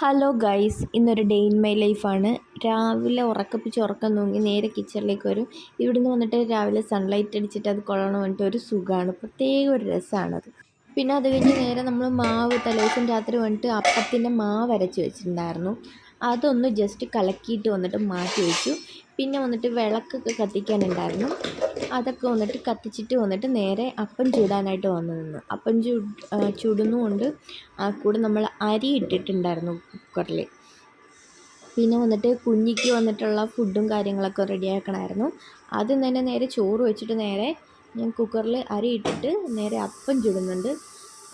Hello guys, ഇന്നൊരു day in my ലൈഫാണ്. രാവിലെ ഉറക്കപ്പിച്ച് ഉറക്കം തൂങ്ങി നേരെ കിച്ചണിലേക്ക് വരും. ഇവിടുന്ന് വന്നിട്ട് രാവിലെ സൺലൈറ്റ് അടിച്ചിട്ട് അത് കൊള്ളണം വന്നിട്ട് ഒരു സുഖമാണ്, പ്രത്യേക ഒരു രസമാണത്. പിന്നെ അത് കഴിഞ്ഞ് നേരെ നമ്മൾ മാവ് തലേദിവസം രാത്രി വന്നിട്ട് അപ്പത്തിൻ്റെ മാവ് അരച്ച് വെച്ചിട്ടുണ്ടായിരുന്നു. അതൊന്ന് ജസ്റ്റ് കലക്കിയിട്ട് വന്നിട്ട് മാറ്റി വെച്ചു. പിന്നെ വന്നിട്ട് വിളക്കൊക്കെ കത്തിക്കാനുണ്ടായിരുന്നു. അതൊക്കെ വന്നിട്ട് കത്തിച്ചിട്ട് വന്നിട്ട് നേരെ അപ്പം ചൂടാനായിട്ട് വന്നു നിന്ന്. അപ്പം ചുടുന്നുകൊണ്ട് കൂടെ നമ്മൾ അരി ഇട്ടിട്ടുണ്ടായിരുന്നു കുക്കറിൽ. പിന്നെ വന്നിട്ട് കുഞ്ഞിക്ക് വന്നിട്ടുള്ള ഫുഡും കാര്യങ്ങളൊക്കെ റെഡിയാക്കണമായിരുന്നു. ആദ്യം തന്നെ നേരെ ചോറ് വെച്ചിട്ട് നേരെ ഞാൻ കുക്കറിൽ അരി ഇട്ടിട്ട് നേരെ അപ്പം ചുടുന്നുണ്ട്.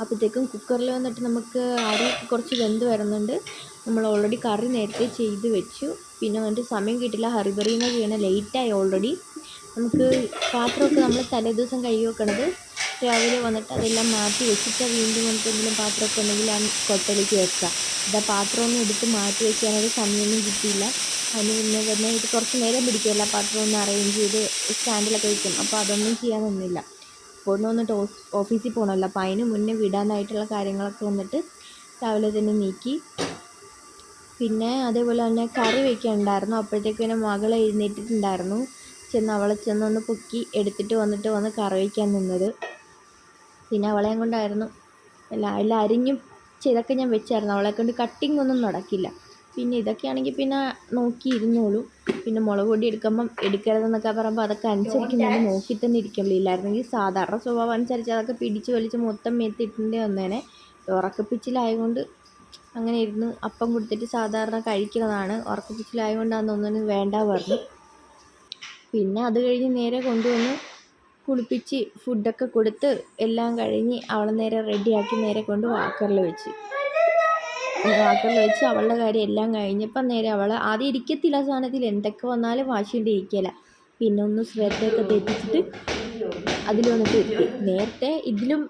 അപ്പോഴത്തേക്കും കുക്കറിൽ വന്നിട്ട് നമുക്ക് അരി കുറച്ച് വെന്ത് വരുന്നുണ്ട്. നമ്മൾ ഓൾറെഡി കറി നേരത്തെ ചെയ്ത് വെച്ചു. പിന്നെ വന്നിട്ട് സമയം കിട്ടില്ല, ഹറിബറിന്ന് ചെയ്യണം, ലേറ്റായി ഓൾറെഡി. നമുക്ക് പാത്രമൊക്കെ നമ്മൾ തലേദിവസം കഴുകി വെക്കണത് രാവിലെ വന്നിട്ട് അതെല്ലാം മാറ്റി വെച്ചിട്ട് വീണ്ടും വന്നിട്ട് എന്തെങ്കിലും പാത്രമൊക്കെ ഉണ്ടെങ്കിൽ ആ കൊട്ടയിലേക്ക് വെക്കുക. ഇതാ പാത്രമൊന്നും എടുത്ത് മാറ്റി വെക്കാനൊരു സമയമൊന്നും കിട്ടിയില്ല. അതിന് മുന്നേ തന്നെ ഇത് കുറച്ച് നേരം പിടിക്കുമല്ലോ പാത്രം ഒന്ന് അറേഞ്ച് ചെയ്ത് സ്റ്റാൻഡിലൊക്കെ വയ്ക്കും. അപ്പോൾ അതൊന്നും ചെയ്യാനൊന്നുമില്ല. ഇപ്പോൾ വന്നിട്ട് ഓഫീസിൽ പോകണമല്ലോ, അപ്പോൾ അതിന് മുന്നേ വിടാനായിട്ടുള്ള കാര്യങ്ങളൊക്കെ വന്നിട്ട് രാവിലെ തന്നെ നീക്കി. പിന്നെ അതേപോലെ തന്നെ കറി വയ്ക്കാനുണ്ടായിരുന്നു. അപ്പോഴത്തേക്കും എൻ്റെ മകൾ എഴുന്നേറ്റിട്ടുണ്ടായിരുന്നു. അവളെ ചെന്നൊന്ന് പൊക്കി എടുത്തിട്ട് വന്ന് കറി വയ്ക്കാൻ നിന്നത്. പിന്നെ അവളെയും കൊണ്ടായിരുന്നു എല്ലാം അരിഞ്ഞും ചെയ്തൊക്കെ ഞാൻ വെച്ചായിരുന്നു. അവളെ കൊണ്ട് കട്ടിങ് ഒന്നും നടക്കില്ല. പിന്നെ ഇതൊക്കെയാണെങ്കിൽ പിന്നെ നോക്കിയിരുന്നോളൂ. പിന്നെ മുളക് പൊടി എടുക്കുമ്പം എടുക്കരുതെന്നൊക്കെ പറയുമ്പോൾ അതൊക്കെ അനുസരിക്കുന്നത് നോക്കി തന്നെ ഇരിക്കുള്ളൂ. ഇല്ലായിരുന്നെങ്കിൽ സാധാരണ സ്വഭാവം അനുസരിച്ച് അതൊക്കെ പിടിച്ച് വലിച്ച് മൊത്തം മേത്തിട്ടിൻ്റെ വന്നേനെ. ഉറക്കപ്പിച്ചിലായതുകൊണ്ട് അങ്ങനെ ഇരുന്ന് അപ്പം കൊടുത്തിട്ട് സാധാരണ കഴിക്കുന്നതാണ്. ഉറക്കപ്പിച്ചിലായതുകൊണ്ടാണെന്നൊന്നും വേണ്ട പറഞ്ഞു. പിന്നെ അത് കഴിഞ്ഞ് നേരെ കൊണ്ടുവന്ന് കുളിപ്പിച്ച് ഫുഡൊക്കെ കൊടുത്ത് എല്ലാം കഴിഞ്ഞ് അവളെ നേരെ റെഡിയാക്കി നേരെ കൊണ്ട് വാക്കറിൽ വെച്ച് അവളുടെ കാര്യം എല്ലാം കഴിഞ്ഞപ്പം നേരെ അവൾ ആദ്യം ഇരിക്കത്തില്ല സാധനത്തിൽ, എന്തൊക്കെ വന്നാലും വാശിൻ്റെ ഇരിക്കില്ല. പിന്നെ ഒന്ന് ശ്രദ്ധയൊക്കെ തെറ്റിച്ചിട്ട് അതിൽ വന്നിട്ട് എത്തി. നേരത്തെ ഇതിലും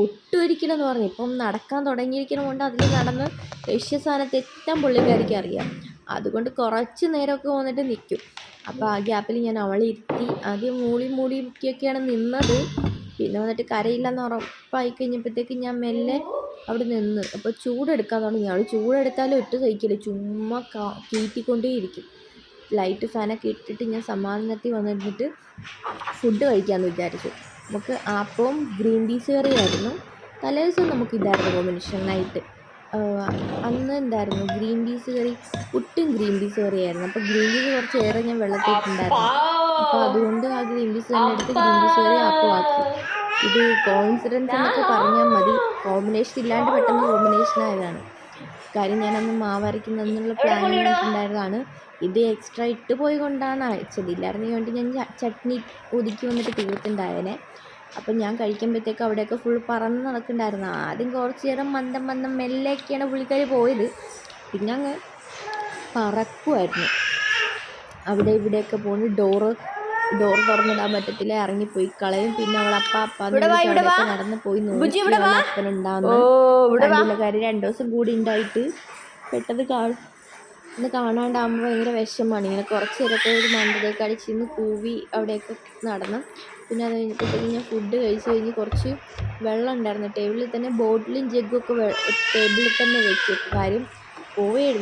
ഒട്ടും ഇരിക്കണമെന്ന് പറഞ്ഞു. ഇപ്പം നടക്കാൻ തുടങ്ങിയിരിക്കണം കൊണ്ട് അതിൽ നടന്ന് ലക്ഷ്യസ്ഥാനത്ത് എത്താൻ പുള്ളിക്കാരിക്ക് അറിയാം. അതുകൊണ്ട് കുറച്ച് നേരമൊക്കെ വന്നിട്ട് നിൽക്കും. അപ്പോൾ ആ ഗ്യാപ്പിൽ ഞാൻ അവളെ ഇരുത്തി. ആദ്യം മൂളിയൊക്കെയാണ് നിന്നത്. പിന്നെ വന്നിട്ട് കരയില്ലെന്ന് ഉറപ്പായി കഴിഞ്ഞപ്പോഴത്തേക്ക് ഞാൻ മെല്ലെ അവിടെ നിന്ന്. അപ്പോൾ ചൂടെടുക്കാൻ തുടങ്ങി. അവൾ ചൂടെടുത്താലും ഒട്ടും സഹിക്കില്ല, ചുമ്മാ കീറ്റിക്കൊണ്ടേയിരിക്കും. ലൈറ്റ് ഫാനൊക്കെ ഇട്ടിട്ട് ഞാൻ സമാധാനത്തിൽ വന്നിട്ട് ഫുഡ് കഴിക്കാമെന്ന് വിചാരിച്ചു. നമുക്ക് ആപ്പവും ഗ്രീൻ പീസ് കറിയായിരുന്നു. തലേദിവസം നമുക്ക് ഇതായിരുന്നു കോമ്പിനേഷൻ നൈറ്റ്. അന്ന് എന്തായിരുന്നു ഗ്രീൻ പീസ് കറി, പുട്ടും ഗ്രീൻ പീസ് കറിയായിരുന്നു. അപ്പോൾ ഗ്രീൻ പീസ് കുറച്ച് ഏറെ ഞാൻ വെള്ളത്തിട്ടുണ്ടായിരുന്നു. അപ്പോൾ അതുകൊണ്ട് ആ ഗ്രീൻ പീസ് തന്നെ എടുത്ത് ഗ്രീൻ പീസ് കറി ആപ്പമാക്കി. ഇത് കോയിൻസിഡൻസ് എന്നൊക്കെ പറഞ്ഞാൽ മതി, കോമ്പിനേഷൻ ഇല്ലാണ്ട് പെട്ടെന്ന് കോമ്പിനേഷൻ ആയതാണ്. കാര്യം ഞാനന്ന് മാവരയ്ക്കുന്നതെന്നുള്ള പ്ലാനിങ് ഉണ്ടായതാണ്. ഇത് എക്സ്ട്രാ ഇട്ട് പോയി കൊണ്ടാണ് അയച്ചത്. ഇല്ലായിരുന്നെങ്കിൽ വേണ്ടി ഞാൻ ചട്നി ഒതുക്കി വന്നിട്ട് തീർത്തിട്ടുണ്ടായേനെ. അപ്പം ഞാൻ കഴിക്കുമ്പോഴത്തേക്ക് അവിടെയൊക്കെ ഫുൾ പറന്ന് നടക്കുന്നുണ്ടായിരുന്നു. ആദ്യം കുറച്ച് നേരം മന്ദം മെല്ലെയൊക്കെയാണ് പുള്ളിക്കാരി പോയത്. പിന്നെ അങ്ങ് പറക്കുമായിരുന്നു. അവിടെ ഇവിടെയൊക്കെ പോകുന്നു. ഡോറ് തുറന്നിടാൻ പറ്റത്തില്ല, ഇറങ്ങിപ്പോയി കളയും. പിന്നെ അവൾ അവിടെയൊക്കെ നടന്ന് പോയി നോക്കി അപ്പനുണ്ടാകുന്നു. കാര്യം 2 ദിവസം കൂടി ഉണ്ടായിട്ട് പെട്ടെന്ന് കാണാണ്ടാകുമ്പോൾ ഭയങ്കര വിഷമമാണ്. ഇങ്ങനെ കുറച്ച് നേരമൊക്കെ ഒരു മണ്ടതൊക്കെ അടിച്ചിരുന്ന് കൂവി അവിടെയൊക്കെ നടന്നു. പിന്നെ അത് കഴിഞ്ഞപ്പോഴത്തേക്കും ഞാൻ ഫുഡ് കഴിച്ച് കഴിഞ്ഞ് കുറച്ച് വെള്ളം ഉണ്ടായിരുന്നു ടേബിളിൽ തന്നെ, ബോട്ടിലും ജഗ്ഗൊക്കെ ടേബിളിൽ തന്നെ വെച്ചു. കാര്യം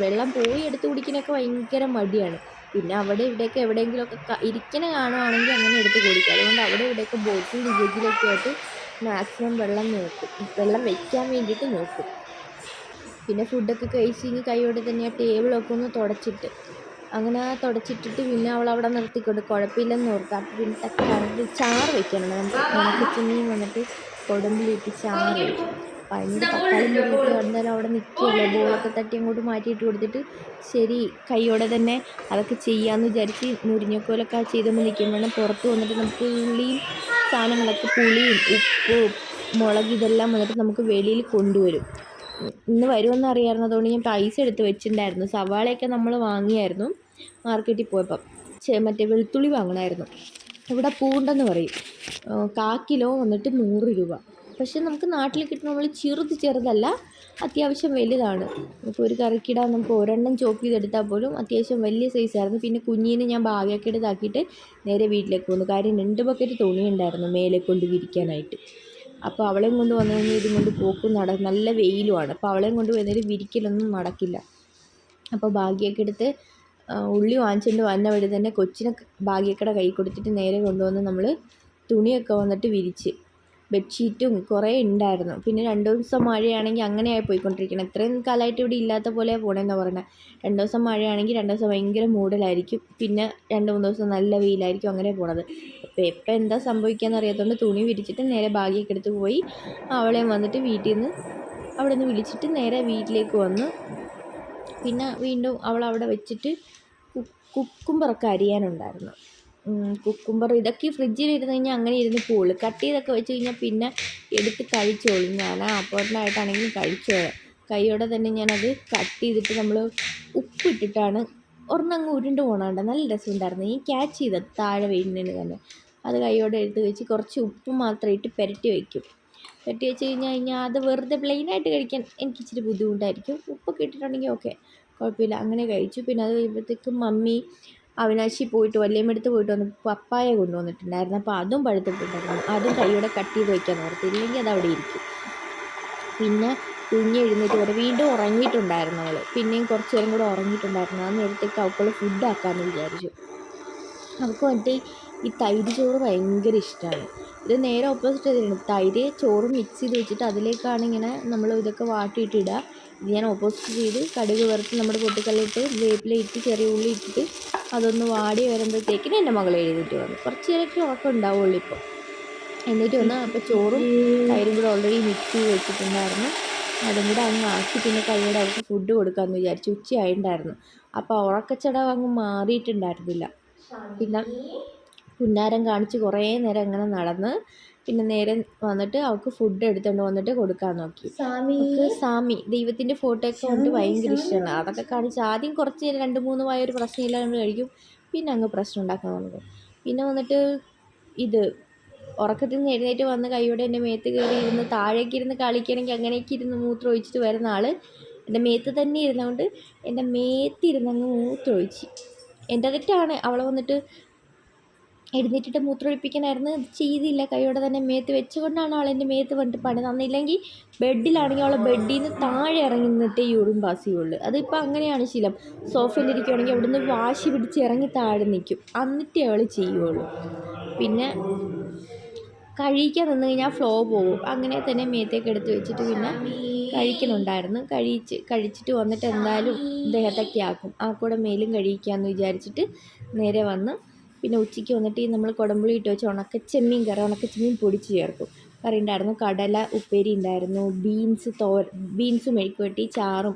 വെള്ളം എടുത്ത് കുടിക്കാനൊക്കെ ഭയങ്കര മടിയാണ്. പിന്നെ അവിടെ ഇവിടെയൊക്കെ എവിടെയെങ്കിലുമൊക്കെ ഇരിക്കണ കാണുവാണെങ്കിൽ അങ്ങനെ എടുത്ത് കുടിക്കും. അതുകൊണ്ട് അവിടെ ഇവിടെയൊക്കെ ബോട്ടിലും ജഗ്ഗിലൊക്കെ ആയിട്ട് മാക്സിമം വെള്ളം വയ്ക്കാൻ വേണ്ടിയിട്ട് നോക്കും. പിന്നെ ഫുഡൊക്കെ കഴിച്ച് കഴിഞ്ഞ് കൈയോടെ തന്നെ ആ ടേബിളൊക്കെ ഒന്ന് തുടച്ചിട്ടിട്ട് പിന്നെ അവൾ അവിടെ നിർത്തിക്കൊണ്ട് കുഴപ്പമില്ലെന്ന് ഓർക്കുക. അപ്പോൾ പിന്നെ തക്കാളി ചാറ് വെക്കണം. നമുക്ക് ഉണക്കച്ചെമ്മീൻ വന്നിട്ട് കൊടമ്പിലിട്ട് ചാറ് വയ്ക്കും. അപ്പോൾ അതിൻ്റെ തക്കാളി മുറിയിട്ട് എന്തായാലും അവിടെ നിൽക്കുകയല്ലേ, ബോളൊക്കെ തട്ടി അങ്ങോട്ട് മാറ്റിയിട്ട് കൊടുത്തിട്ട് ശരി കൈയോടെ തന്നെ അതൊക്കെ ചെയ്യാമെന്ന് വിചാരിച്ച് മുരിങ്ങക്കോലൊക്കെ ചെയ്തുകൊണ്ട് നിൽക്കുമ്പോഴാണ് പുറത്ത് വന്നിട്ട് നമുക്ക് ഉള്ളിയും സാധനങ്ങളൊക്കെ പുളിയും ഉപ്പ് മുളക് ഇതെല്ലാം വന്നിട്ട് നമുക്ക് വെളിയിൽ കൊണ്ടുവരും. ഇന്ന് വരുമെന്ന് അറിയാവുന്നതുകൊണ്ട് ഞാൻ പൈസ എടുത്ത് വെച്ചിട്ടുണ്ടായിരുന്നു. സവാളയൊക്കെ നമ്മൾ വാങ്ങിയായിരുന്നു മാർക്കറ്റിൽ പോയപ്പം. മറ്റേ വെളുത്തുള്ളി വാങ്ങണമായിരുന്നു. ഇവിടെ പൂണ്ടെന്ന് പറയും. 1/4 കിലോ വന്നിട്ട് 100 രൂപ. പക്ഷേ നമുക്ക് നാട്ടിൽ കിട്ടുന്ന നമ്മൾ ചെറുതല്ല, അത്യാവശ്യം വലുതാണ്. നമുക്ക് ഒരു കറിക്കിടാൻ നമുക്ക് ഒരെണ്ണം ചോപ്പ് ചെയ്തെടുത്താൽ പോലും അത്യാവശ്യം വലിയ സൈസായിരുന്നു. പിന്നെ കുഞ്ഞിനെ ഞാൻ ബാഗൊക്കെ എടുത്താക്കിയിട്ട് നേരെ വീട്ടിലേക്ക് വന്നു. കാര്യം 2 ബക്കറ്റ് തുണി ഉണ്ടായിരുന്നു മേലെ കൊണ്ട് വിരിക്കാനായിട്ട്. അപ്പോൾ അവളെയും കൊണ്ട് വന്നു കഴിഞ്ഞാൽ ഇതും കൊണ്ട് പോക്കും നല്ല വെയിലുമാണ്. അപ്പോൾ അവളെയും കൊണ്ട് വന്നിട്ട് വിരിക്കലൊന്നും നടക്കില്ല. അപ്പോൾ ഭാഗ്യമൊക്കെ എടുത്ത് ഉള്ളി വാങ്ങിച്ചുകൊണ്ട് വന്ന വഴി തന്നെ കൊച്ചിനെ ഭാഗ്യക്കടെ കൈ കൊടുത്തിട്ട് നേരെ കൊണ്ടുവന്ന് നമ്മൾ തുണിയൊക്കെ വന്നിട്ട് വിരിച്ച്. ബെഡ്ഷീറ്റും കുറേ ഉണ്ടായിരുന്നു. പിന്നെ 2 ദിവസം മഴയാണെങ്കിൽ അങ്ങനെയായി പോയിക്കൊണ്ടിരിക്കണം. ഇത്രയും കാലമായിട്ട് ഇവിടെ ഇല്ലാത്ത പോലെ പോകണമെന്ന് പറയുന്നത്. 2 ദിവസം മഴയാണെങ്കിൽ 2 ദിവസം ഭയങ്കര മൂടലായിരിക്കും, പിന്നെ 2-3 ദിവസം നല്ല വെയിലായിരിക്കും, അങ്ങനെ പോണത്. അപ്പോൾ എപ്പോൾ എന്താ സംഭവിക്കാമെന്ന് അറിയാത്തതുകൊണ്ട് തുണി വിരിച്ചിട്ട് നേരെ ഭാഗ്യമൊക്കെ എടുത്ത് പോയി അവളെയും വന്നിട്ട് വീട്ടിൽ നിന്ന് അവിടെ നിന്ന് വിളിച്ചിട്ട് നേരെ വീട്ടിലേക്ക് വന്നു. പിന്നെ വീണ്ടും അവളവിടെ വെച്ചിട്ട് കുക്കുംബറൊക്കെ അരിയാനുണ്ടായിരുന്നു. കുക്കുംബർ ഇതൊക്കെ ഫ്രിഡ്ജിൽ ഇരുന്ന് കഴിഞ്ഞാൽ അങ്ങനെ ഇരുന്ന് പോകുള്ളൂ. കട്ട് ചെയ്തൊക്കെ വെച്ച് കഴിഞ്ഞാൽ പിന്നെ എടുത്ത് കഴിച്ചോളും. ഞാൻ അപ്പോഴായിട്ടാണെങ്കിലും കഴിച്ചോളാം. കൈയോടെ തന്നെ ഞാനത് കട്ട് ചെയ്തിട്ട് നമ്മൾ ഉപ്പിട്ടിട്ടാണ് ഒരെണ്ണങ്ങ് ഉരുണ്ട് പോകണുണ്ട്. നല്ല രസമുണ്ടായിരുന്നു. ഈ ക്യാച്ച് ചെയ്തത് താഴെ വീഴുന്നതിന് തന്നെ അത് കൈയോടെ എടുത്ത് വെച്ച് കുറച്ച് ഉപ്പ് മാത്രം ഇട്ട് പുരട്ടി വയ്ക്കും. പുരട്ടി വെച്ച് കഴിഞ്ഞാൽ അത് വെറുതെ പ്ലെയിനായിട്ട് കഴിക്കാൻ എനിക്ക് ഇച്ചിരി ബുദ്ധിമുട്ടായിരിക്കും. ഉപ്പൊക്കെ ഇട്ടിട്ടുണ്ടെങ്കിൽ ഓക്കെ, കുഴപ്പമില്ല, അങ്ങനെ കഴിച്ചു. പിന്നെ അത് കഴിയുമ്പോഴത്തേക്കും മമ്മി അവിനാശി പോയിട്ട് വല്യമ്മടുത്ത് പോയിട്ട് വന്ന് പപ്പായ കൊണ്ടുവന്നിട്ടുണ്ടായിരുന്നു. അപ്പോൾ അതും പഴുത്തിട്ടുണ്ടായിരുന്നു. അതും കൈയോടെ കട്ട് ചെയ്ത് വയ്ക്കാൻ ഓർത്തില്ലെങ്കിൽ അത് അവിടെ ഇരിക്കും. പിന്നെ കുഞ്ഞ് എഴുന്നേറ്റ് വരെ വീണ്ടും ഉറങ്ങിയിട്ടുണ്ടായിരുന്നു അവൾ. പിന്നെയും കുറച്ച് നേരം കൂടെ ഉറങ്ങിയിട്ടുണ്ടായിരുന്നു. ആ നേരത്തേക്ക് അവൾക്ക് ഫുഡാക്കാമെന്ന് വിചാരിച്ചു. അവൾക്ക് മറ്റേ ഈ തൈര് ചോറ് ഭയങ്കര ഇഷ്ടമാണ്. ഇത് നേരെ ഓപ്പോസിറ്റ് ചെയ്തിട്ടുണ്ട്. തൈര് ചോറ് മിക്സ് ചെയ്ത് വെച്ചിട്ട് അതിലേക്കാണ് ഇങ്ങനെ നമ്മൾ ഇതൊക്കെ വാട്ടിയിട്ടിടുക. ഇത് ഞാൻ ഓപ്പോസിറ്റ് ചെയ്ത് കടുക് വറുത്ത് നമ്മുടെ പൊട്ടിക്കല്ലിട്ട് വേപ്പില ഇട്ട് ചെറിയ ഉള്ളി ഇട്ടിട്ട് അതൊന്ന് വാടി വരുമ്പോഴത്തേക്കിന് എൻ്റെ മകൾ എഴുതിയിട്ട് വന്നു. കുറച്ച് നേരമൊക്കെ ഉറക്കം ഉണ്ടാവുള്ളൂ ഇപ്പോൾ. എന്നിട്ട് വന്ന് അപ്പോൾ ചോറും തൈരും കൂടെ ഓൾറെഡി മിക്സ് ചെയ്ത് വെച്ചിട്ടുണ്ടായിരുന്നു. അതും കൂടെ അങ്ങ് ആക്കി പിന്നെ കൈയോടെ അവർക്ക് ഫുഡ് കൊടുക്കാമെന്ന് വിചാരിച്ചു. ഉച്ചയായിട്ടുണ്ടായിരുന്നു. അപ്പോൾ ഉറക്കച്ചടവ് അങ്ങ് മാറിയിട്ടുണ്ടായിരുന്നില്ല. പിന്നെ പുന്നാരം കാണിച്ച് കുറേ നേരം അങ്ങനെ നടന്ന് പിന്നെ നേരെ വന്നിട്ട് അവൾക്ക് ഫുഡ് എടുത്തുകൊണ്ട് വന്നിട്ട് കൊടുക്കാൻ നോക്കി. സാമി ദൈവത്തിൻ്റെ ഫോട്ടോയൊക്കെ വന്നിട്ട് ഭയങ്കര ഇഷ്ടമാണ്. അതൊക്കെ കാണിച്ച് ആദ്യം കുറച്ച് 2-3 വായ ഒരു പ്രശ്നമില്ല നമ്മൾ കഴിക്കും. പിന്നെ അങ്ങ് പ്രശ്നം ഉണ്ടാക്കാൻ തുടങ്ങും. പിന്നെ വന്നിട്ട് ഇത് ഉറക്കത്തിൽ നിന്ന് എഴുന്നേറ്റ് വന്ന് കൈയോടെ എൻ്റെ മേത്ത് കയറി ഇരുന്ന് താഴേക്ക് ഇരുന്ന് കളിക്കണമെങ്കിൽ അങ്ങനെയൊക്കെ ഇരുന്ന് മൂത്രം ഒഴിച്ചിട്ട് വരുന്ന ആൾ എൻ്റെ മേത്ത് തന്നെ ഇരുന്നതുകൊണ്ട് എൻ്റെ മേത്തിരുന്നങ്ങ് മൂത്രം ഒഴിച്ച്. എൻ്റെ തെറ്റാണ്. അവളെ വന്നിട്ട് എഴുന്നേറ്റിട്ട് മൂത്രമൊഴിപ്പിക്കാനായിരുന്നു, ഇത് ചെയ്തില്ല. കൈയോടെ തന്നെ മേത്ത് വെച്ചുകൊണ്ടാണ് അവൾ എൻ്റെ മേത്ത് വന്നിട്ട് പണി തന്നില്ലെങ്കിൽ ബെഡിലാണെങ്കിൽ അവളെ ബെഡിൽ നിന്ന് താഴെ ഇറങ്ങി നിന്നിട്ടേ യൂറിൻ പാസ് ചെയ്യുള്ളൂ. അതിപ്പോൾ അങ്ങനെയാണ് ശീലം. സോഫയിലിരിക്കുകയാണെങ്കിൽ അവിടെ നിന്ന് വാശി പിടിച്ച് ഇറങ്ങി താഴെ നിൽക്കും, എന്നിട്ടേ അവൾ ചെയ്യുള്ളൂ. പിന്നെ കഴിക്കാൻ നിന്ന് കഴിഞ്ഞാൽ ഫ്ലോ പോകും. അങ്ങനെ തന്നെ മേത്തേക്ക് എടുത്ത് വെച്ചിട്ട് പിന്നെ കഴിക്കുന്നുണ്ടായിരുന്നു. കഴിച്ചിട്ട് വന്നിട്ട് എന്തായാലും ദേഹത്തൊക്കെ ആക്കും. ആ കൂടെ മേലും കഴിക്കാമെന്ന് വിചാരിച്ചിട്ട് നേരെ വന്ന് പിന്നെ ഉച്ചയ്ക്ക് വന്നിട്ട് നമ്മൾ കുടംപുളി ഇട്ട് വെച്ച് ഉണക്കച്ചെമ്മീൻ ഉണക്കച്ചെമ്മീൻ പൊടിച്ച് ചേർക്കും. കറി ഉണ്ടായിരുന്നു. കടല ഉപ്പേരി ഉണ്ടായിരുന്നു. ബീൻസ് മെഴുക്ക് വെട്ടി ചാറും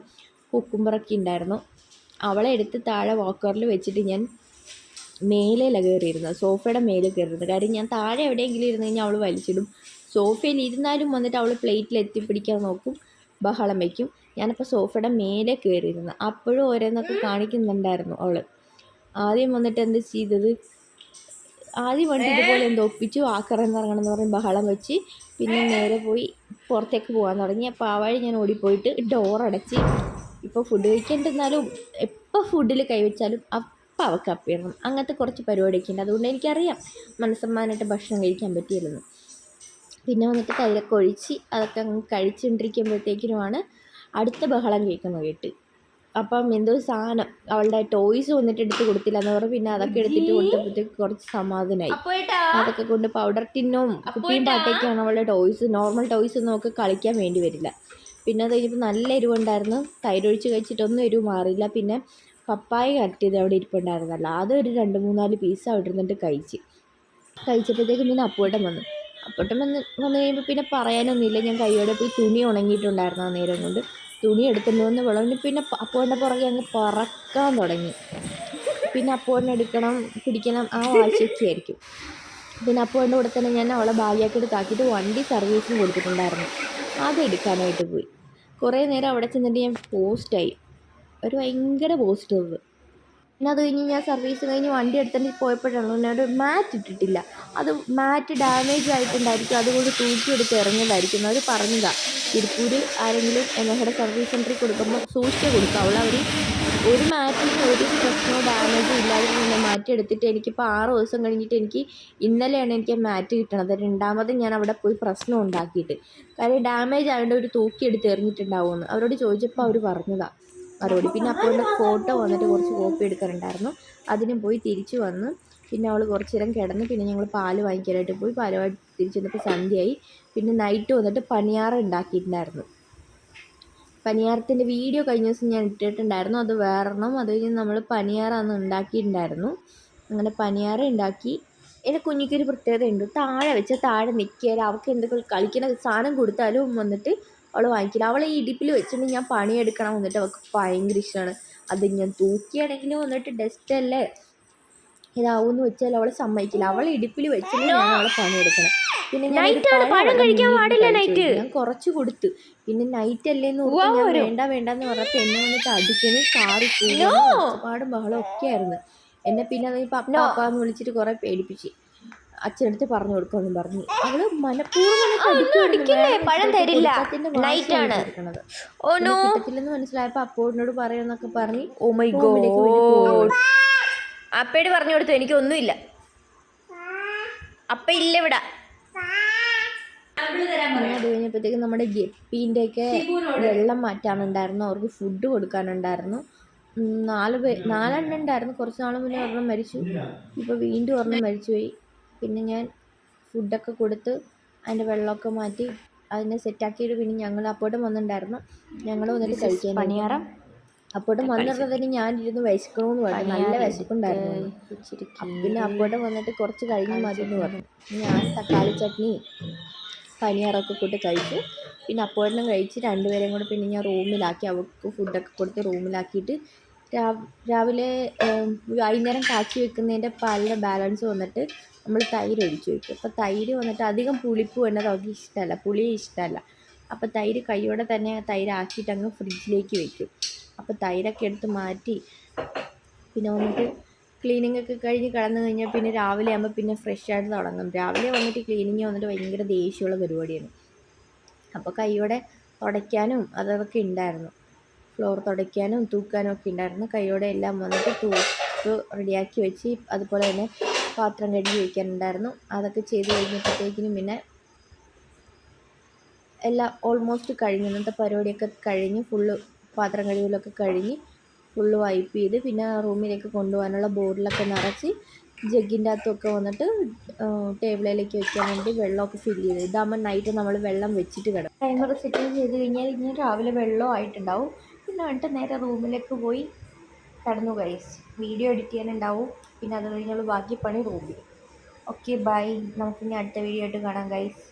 കുക്കുംബറൊക്കെ ഉണ്ടായിരുന്നു. അവളെ എടുത്ത് താഴെ വാക്കറിൽ വെച്ചിട്ട് ഞാൻ മേലെയല്ല കയറിയിരുന്നത്, സോഫയുടെ മേലെ കയറിയിരുന്നത്. കാര്യം ഞാൻ താഴെ എവിടെയെങ്കിലും ഇരുന്ന് കഴിഞ്ഞാൽ അവൾ വലിച്ചിടും. സോഫയിൽ ഇരുന്നാലും വന്നിട്ട് അവൾ പ്ലേറ്റിൽ എത്തിപ്പിടിക്കാൻ നോക്കും, ബഹളം വയ്ക്കും. ഞാനപ്പോൾ സോഫയുടെ മേലെ കയറിയിരുന്നു. അപ്പോഴും ഓരോന്നൊക്കെ കാണിക്കുന്നുണ്ടായിരുന്നു അവൾ. ആദ്യം വന്നിട്ട് എന്ത് ചെയ്തത്, ആദ്യം വന്നിട്ട് ഇതുപോലെ എന്തോ ഒപ്പിച്ചു ആക്കറങ്ങിറങ്ങണമെന്ന് പറഞ്ഞ് ബഹളം വെച്ച് പിന്നെ നേരെ പോയി പുറത്തേക്ക് പോകാൻ തുടങ്ങി. അപ്പോൾ ആ വഴി ഞാൻ ഓടിപ്പോയിട്ട് ഡോറടച്ച്. ഇപ്പോൾ ഫുഡ് കഴിക്കേണ്ടിരുന്നാലും എപ്പോൾ ഫുഡിൽ കൈവച്ചാലും അപ്പം അവൾക്ക് അപ്പിടണം. അങ്ങനത്തെ കുറച്ച് പരിപാടിയൊക്കെ ഉണ്ട്. അതുകൊണ്ട് എനിക്കറിയാം മനസ്സമ്മാനായിട്ട് ഭക്ഷണം കഴിക്കാൻ പറ്റിയില്ലെന്ന്. പിന്നെ വന്നിട്ട് തൈരൊക്കെ ഒഴിച്ച് അതൊക്കെ അങ്ങ് കഴിച്ചുകൊണ്ടിരിക്കുമ്പോഴത്തേക്കിനുമാണ് അടുത്ത ബഹളം കേട്ട്. അപ്പം എന്തോ സാധനം അവളുടെ ടോയ്സ് വന്നിട്ട് എടുത്ത് കൊടുത്തില്ല എന്ന് പറഞ്ഞ് പിന്നെ അതൊക്കെ എടുത്തിട്ട് കൊടുത്തപ്പോഴത്തേക്ക് കുറച്ച് സമാധാനമായി. അതൊക്കെ കൊണ്ട് പൗഡർ ടിന്നും കുപ്പിയും പാട്ടൊക്കെയാണ് അവളുടെ ടോയ്സ്. നോർമൽ ടോയ്സ് ഒന്നും ഒക്കെ കളിക്കാൻ വേണ്ടി വരില്ല. പിന്നെ അത് കഴിഞ്ഞപ്പോൾ നല്ല എരിവുണ്ടായിരുന്നു. തൈരൊഴിച്ച് കഴിച്ചിട്ടൊന്നും എരിവ് മാറിയില്ല. പിന്നെ പപ്പായ കട്ട് ചെയ്ത് അവിടെ ഇരിപ്പുണ്ടായിരുന്നല്ലോ, അതൊരു 2-3-4 പീസ് അവിടെ ഇരുന്നിട്ട് കഴിച്ചപ്പോഴത്തേക്കും പിന്നെ അപ്പൂട്ടൻ വന്നു കഴിയുമ്പോൾ പിന്നെ പറയാനൊന്നുമില്ല. ഞാൻ കൈയോടെ പോയി തുണി ഉണങ്ങിയിട്ടുണ്ടായിരുന്നു. ആ നേരം കൊണ്ട് തുണി എടുത്തുകൊണ്ട് വന്ന് വിളഞ്ഞ് പിന്നെ അപ്പൂട്ടൻ്റെ പുറകെ അങ്ങ് പറക്കാൻ തുടങ്ങി. പിന്നെ അപ്പൂട്ടനെ എടുക്കണം പിടിക്കണം ആ വാശിയൊക്കെ ആയിരിക്കും. പിന്നെ അപ്പൂട്ടൻ്റെ കൂടെ തന്നെ ഞാൻ അവളെ ബാഗിയൊക്കെ താക്കിയിട്ട് വണ്ടി സർവീസിന് കൊടുത്തിട്ടുണ്ടായിരുന്നു, അതെടുക്കാനായിട്ട് പോയി. കുറേ നേരം അവിടെ ചെന്നിട്ട് ഞാൻ പോസ്റ്റായി, ഒരു ഭയങ്കര പോസ്റ്റ്. പിന്നെ അത് കഴിഞ്ഞ് ഞാൻ സർവീസ് കഴിഞ്ഞ് വണ്ടി എടുത്തിട്ട് പോയപ്പോഴാണ് എന്നോട് മാറ്റ് ഇട്ടിട്ടില്ല. അത് മാറ്റ് ഡാമേജ് ആയിട്ടുണ്ടായിരിക്കും, അതുകൊണ്ട് തൂക്കിയെടുത്ത് ഇറങ്ങിയതായിരിക്കും. അവർ പറഞ്ഞതാണ് തിരുപ്പൂർ ആരെങ്കിലും ഞങ്ങളുടെ സർവീസ് സെൻറ്ററിൽ കൊടുക്കുമ്പോൾ സൂക്ഷിച്ച് കൊടുക്കുക. അവർ ഒരു മാറ്റിന് ഒരു പ്രശ്നമോ ഡാമേജോ ഇല്ലാതെ തന്നെ മാറ്റിയെടുത്തിട്ട് എനിക്കിപ്പോൾ 6 ദിവസം കഴിഞ്ഞിട്ട് ഇന്നലെയാണ് എനിക്ക് മാറ്റ് കിട്ടണത്. രണ്ടാമത് ഞാൻ അവിടെ പോയി പ്രശ്നം ഉണ്ടാക്കിയിട്ട്. കാര്യം ഡാമേജ് ആയതുകൊണ്ട് ഒരു തൂക്കിയെടുത്ത് എറിഞ്ഞിട്ടുണ്ടാവുമെന്ന് അവരോട് ചോദിച്ചപ്പോൾ അവർ പറഞ്ഞതാണ് മറുപടി. പിന്നെ അപ്പോൾ ഫോട്ടോ വന്നിട്ട് കുറച്ച് കോപ്പി എടുക്കാനുണ്ടായിരുന്നു, അതിനും പോയി തിരിച്ചു വന്ന്. പിന്നെ അവൾ കുറച്ച് നേരം കിടന്ന്. പിന്നെ ഞങ്ങൾ പാല് വാങ്ങിക്കാനായിട്ട് പോയി. പാല് വാങ്ങി തിരിച്ച് വന്നപ്പോൾ സന്ധ്യയായി. പിന്നെ നൈറ്റ് വന്നിട്ട് പണിയാറം ഉണ്ടാക്കിയിട്ടുണ്ടായിരുന്നു. പനിയാരത്തിൻ്റെ വീഡിയോ കഴിഞ്ഞ ദിവസം ഞാൻ ഇട്ടിട്ടുണ്ടായിരുന്നു, അത് വേറെണ്ണം. അത് കഴിഞ്ഞ് നമ്മൾ പനിയാറം അന്ന് ഉണ്ടാക്കിയിട്ടുണ്ടായിരുന്നു. അങ്ങനെ പനിയാറം ഉണ്ടാക്കി. എൻ്റെ കുഞ്ഞിക്കൊരു പ്രത്യേകതയുണ്ട്, താഴെ വെച്ചാൽ താഴെ നിൽക്കുകയില്ല. അവൾക്ക് എന്തൊക്കെ കളിക്കുന്ന സാധനം കൊടുത്താലും വന്നിട്ട് അവൾ വാങ്ങിക്കില്ല. അവളെ ഈ ഇടുപ്പിൽ വെച്ചിട്ട് ഞാൻ പണിയെടുക്കണം വന്നിട്ട് അവൾക്ക് ഭയങ്കര ഇഷ്ടമാണ്. അത് ഞാൻ തൂക്കിയാണെങ്കിലും വന്നിട്ട് ഡസ്റ്റല്ലേ ഇതാവുമെന്ന് വെച്ചാൽ അവളെ സമ്മതിക്കില്ല. അവളെ ഇടുപ്പിൽ വെച്ചിട്ട് ഞാൻ അവളെ പണിയെടുക്കണം. പിന്നെ ഞാൻ കുറച്ച് കൊടുത്തു. പിന്നെ നൈറ്റ് അല്ലേന്ന് ഓർത്ത് ഞാൻ വേണ്ടെന്ന് പറഞ്ഞപ്പോൾ എന്നെ വന്നിട്ട് അടിക്കുന്നു, കാറി ഒരുപാട് ബഹളം ഒക്കെ ആയിരുന്നു. എന്നെ പിന്നെ അത് പപ്പാന്ന് വിളിച്ചിട്ട് കുറെ പേടിപ്പിച്ച് അച്ഛനടുത്ത് പറഞ്ഞു കൊടുക്കുമെന്നും പറഞ്ഞു. അവള് കിട്ടത്തില്ലെന്ന് മനസ്സിലായപ്പോ അപ്പോടിനോട് പറയാന്നൊക്കെ പറഞ്ഞ് അപ്പയോട് പറഞ്ഞു കൊടുത്തു എനിക്കൊന്നുമില്ല, അപ്പ ഇല്ല ഇവിടെ. അത് കഴിഞ്ഞപ്പോഴത്തേക്കും നമ്മുടെ ഗപ്പീൻ്റെയൊക്കെ വെള്ളം മാറ്റാനുണ്ടായിരുന്നു, അവർക്ക് ഫുഡ് കൊടുക്കാനുണ്ടായിരുന്നു. 4 ഉണ്ടായിരുന്നു. കുറച്ച് നാൾ മുന്നേ ഒരെണ്ണം മരിച്ചു, ഇപ്പോൾ വീണ്ടും ഒരെണ്ണം മരിച്ചുപോയി. പിന്നെ ഞാൻ ഫുഡൊക്കെ കൊടുത്ത് അതിൻ്റെ വെള്ളമൊക്കെ മാറ്റി അതിനെ സെറ്റാക്കിയിട്ട് പിന്നെ ഞങ്ങൾ അപ്പോട്ടും വന്നിട്ടുണ്ടായിരുന്നു. ഞങ്ങൾ വന്നിട്ട് കഴിക്കാൻ പണിയാറം അപ്പോട്ടും വന്നിട്ടുള്ളതിന് ഞാനിരുന്ന് വിശക്കണമെന്ന് പറഞ്ഞു, നല്ല വിശപ്പുണ്ടായിരുന്നു. പിന്നെ അപ്പോട്ടും വന്നിട്ട് കുറച്ച് കഴിഞ്ഞ് മതി എന്ന് പറഞ്ഞു. ഞാൻ തക്കാളി ചട്നി പനിയാറൊക്കെ കൂട്ടി കഴിച്ചു. പിന്നെ അപ്പോഴെല്ലാം കഴിച്ച് രണ്ടുപേരെയും കൂടെ പിന്നെ ഞാൻ റൂമിലാക്കി. അവൾക്ക് ഫുഡൊക്കെ കൊടുത്ത് റൂമിലാക്കിയിട്ട് രാവിലെ വൈകുന്നേരം കാച്ചി വെക്കുന്നതിൻ്റെ പാലിൻ്റെ ബാലൻസ് വന്നിട്ട് നമ്മൾ തൈര് ഒഴിച്ച് വയ്ക്കും. അപ്പോൾ തൈര് വന്നിട്ട് അധികം പുളിപ്പ് വേണ്ടത് അവൾക്ക് ഇഷ്ടമല്ല, പുളി ഇഷ്ടമല്ല. അപ്പോൾ തൈര് കൈയോടെ തന്നെ തൈരാക്കിയിട്ട് അങ്ങ് ഫ്രിഡ്ജിലേക്ക് വെക്കും. അപ്പോൾ തൈരൊക്കെ എടുത്ത് മാറ്റി പിന്നെ വന്നിട്ട് ക്ലീനിങ് ഒക്കെ കഴിഞ്ഞ് കിടന്നു കഴിഞ്ഞാൽ പിന്നെ രാവിലെ ആകുമ്പോൾ പിന്നെ ഫ്രഷ് ആയിട്ട് തുടങ്ങും. രാവിലെ വന്നിട്ട് ക്ലീനിങ് വന്നിട്ട് ഭയങ്കര ദേഷ്യമുള്ള പരിപാടിയാണ്. അപ്പോൾ കൈയോടെ തുടയ്ക്കാനും അതൊക്കെ ഉണ്ടായിരുന്നു, ഫ്ലോർ തുടയ്ക്കാനും തൂക്കാനും ഒക്കെ ഉണ്ടായിരുന്നു. കൈയോടെ എല്ലാം വന്നിട്ട് തൂക്ക് റെഡിയാക്കി വെച്ച് അതുപോലെ തന്നെ പാത്രം കഴുകി വയ്ക്കാനുണ്ടായിരുന്നു. അതൊക്കെ ചെയ്ത് കഴിഞ്ഞപ്പോഴത്തേക്കിനും പിന്നെ എല്ലാം ഓൾമോസ്റ്റ് കഴിഞ്ഞു. ഇന്നത്തെ പരിപാടിയൊക്കെ കഴിഞ്ഞ് ഫുള്ള് പാത്രം കഴുകലൊക്കെ കഴിഞ്ഞ് ഫുള്ള് വൈപ്പ് ചെയ്ത് പിന്നെ റൂമിലേക്ക് കൊണ്ടുപോകാനുള്ള ബോട്ടിലൊക്കെ നിറച്ച് ജഗ്ഗിൻ്റെ അകത്തൊക്കെ വന്നിട്ട് ടേബിളിലേക്ക് വെക്കാൻ വേണ്ടി വെള്ളമൊക്കെ ഫില്ല് ചെയ്ത്. ഇതാകുമ്പോൾ നൈറ്റ് നമ്മൾ വെള്ളം വെച്ചിട്ട് കിടക്കും. ടൈമർ സെറ്റ് ചെയ്ത് കഴിഞ്ഞാൽ ഇനി രാവിലെ വെള്ളം ആയിട്ടുണ്ടാവും. പിന്നെ വന്നിട്ട് നേരെ റൂമിലേക്ക് പോയി കിടന്നു ഗൈസ്. വീഡിയോ എഡിറ്റ് ചെയ്യാനുണ്ടാവും, പിന്നെ അത് കഴിഞ്ഞുള്ള ബാക്കി പണി റൂമിൽ. ഓക്കെ ബൈ, നമുക്കിനി അടുത്ത വീഡിയോ ആയിട്ട് കാണാം ഗൈസ്.